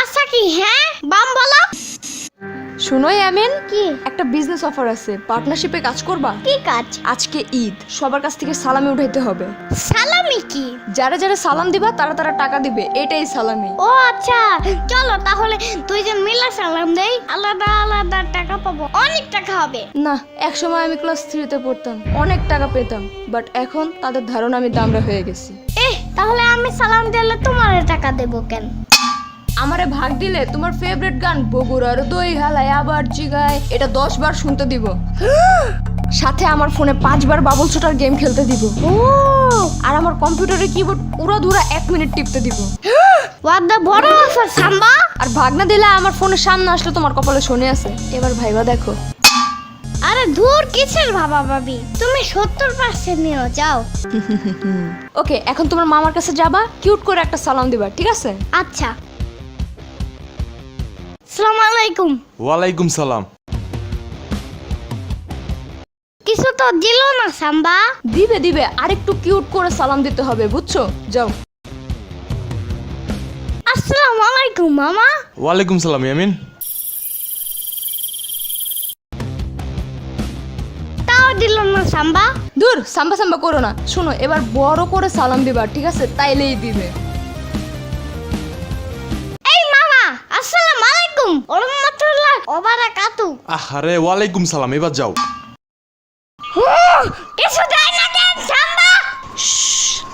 পাশা কি হ্যাঁ বাম বলো। শুনো ইয়ামিন, কি? একটা বিজনেস অফার আছে, পার্টনারশিপে কাজ করবা? কি কাজ? আজকে ঈদ, সবার কাছ থেকে সালামি উঠাইতে হবে। সালামি কি? যারা যারা সালাম দিবা তারা তারা টাকা দিবে, এটাই সালামি। ও আচ্ছা, চলো তাহলে দুইজন মিলে সালাম দেই, আলাদা আলাদা টাকা পাবো, অনেক টাকা হবে। না, এক সময় আমি ক্লাস 3-তে পড়তাম, অনেক টাকা পেতাম, বাট এখন তাদের ধারণা আমি দামড়া হয়ে গেছি। তাহলে আমি সালাম দিলে তোমার টাকা দেবো কেন? আমারে ভাগ দিলে তোমার ফেভারিট গান বগুড়ার দই হালায় আবার জিগায় এটা 10 বার শুনতে দিব। সাথে আমার ফোনে 5 বার বাবল শুটার গেম খেলতে দিব। ও আর আমার কম্পিউটারে কিবোর্ড উড়াধুরা 1 মিনিট টিপতে দিব। হোয়াট দ্য বড় অফার সাম্বা। আর ভাগ না দিলে আমার ফোনের সামনে আসলে তোমার কপালে শনি আছে। এবার ভাইবা দেখো। আরে দূর কিসের ভাবা ভাবি, তুমি 70% নিয়ে যাও। ওকে, এখন তোমার মামার কাছে যাবা, কিউট করে একটা সালাম দিবা, ঠিক আছে? আচ্ছা। আসসালামু আলাইকুম। ওয়ালাইকুম সালাম। কিছু তো দিল না সাম্বা। দিবে দিবে, আরেকটু কিউট করে সালাম দিতে হবে, বুঝছো? যাও। আসসালামু আলাইকুম মামা। ওয়ালাইকুম সালাম ইয়ামিন। তাও দিল না সাম্বা। দূর, সাম্বা সাম্বা করো না। শোনো, এবার বড় করে সালাম দিবা, ঠিক আছে? তাইলেই দিবে। এই মামা, আসসালামু আলাইকুম ওয়া রাহমাতুল্লাহি ওয়া বারাকাতু। আরে ওয়ালাইকুম সালাম, এবার যাও। কিছু দেয় না কেন সাম্বা?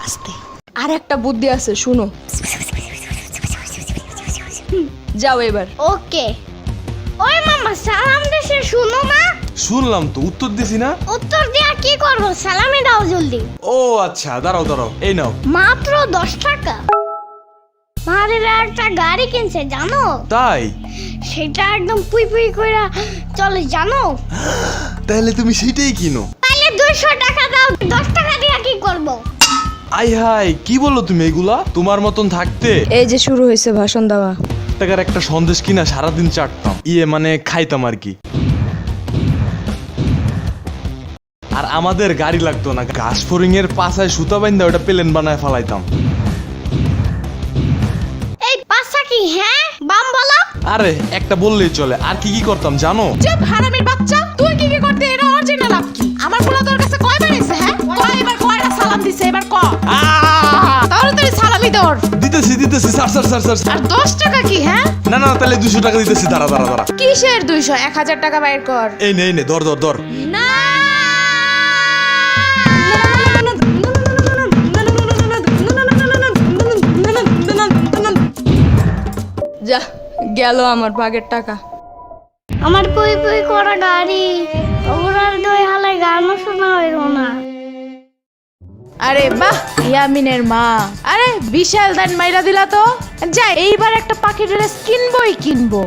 আস্তে। আর একটা বুদ্ধি আছে, শুনো। যাও এবার। ওকে। ওই মামা সালাম দিছে শুনো না। শুনলাম তো, উত্তর দিছি না। উত্তর দিয়া কি করব? সালামি দাও জলদি। ও আচ্ছা, দাঁড়াও দাঁড়াও, এই নাও। মাত্র 10 টাকা। মারের একটা গাড়ি কিনছে জানো? তাই? সেটা একদম পুই পুই কইরা চলে জানো? তাহলে তুমি সেটাই কিনো। তাইলে 200 টাকা দাও, 10 টাকা দিয়া কি করব? আই হাই, কি বললো তুমি এগুলা? তোমার মতন থাকতে এই যে শুরু হয়েছে ভাষণ দেওয়া। টাকার একটা সন্দেশ কিনা সারাদিন চাটতাম, মানে খাইতাম আর কি। আর আমাদের গাড়ি লাগতো না, ঘাস ফড়িং এর পাছায় সুতা বাইন্দা ওটা প্লেন বানায় ফালাইতাম। এই পাশা কি হ্যাঁ বাম বলো। আরে একটা বললেই চলে। আর কি কি করতাম জানো? চুপ হারামির বাচ্চা, তুই কি কি করতে? এটা অরিজিনাল লাভ কি? আমার পোলা তোর কাছে কয়বার এসে হ্যাঁ? কয়বার কয়টা সালাম দিছে, এবার ক। তাহলে তুই সালামি দর। দিতেছি দিতেছি, স্যার স্যার স্যার স্যার। আর 10 টাকা কি হ্যাঁ? না না, তাহলে 200 টাকা দিতেছি। দাঁড়া দাঁড়া দাঁড়া। কিসের 200? 1000 টাকা বাইর কর। এই নে এই নে, ধর ধর ধর। না যা, গেল আমার ভাগের টাকা। আমার পুই পুই করা গাড়ি, ওগুলার দই হালে গানও শোনা হইল না। আরে বাহ, ইয়ামিনের মা, আরে বিশাল দান মাইরা দিলা তো। যাই, এইবার একটা পাখি ড্রেস কিনবই কিনবো।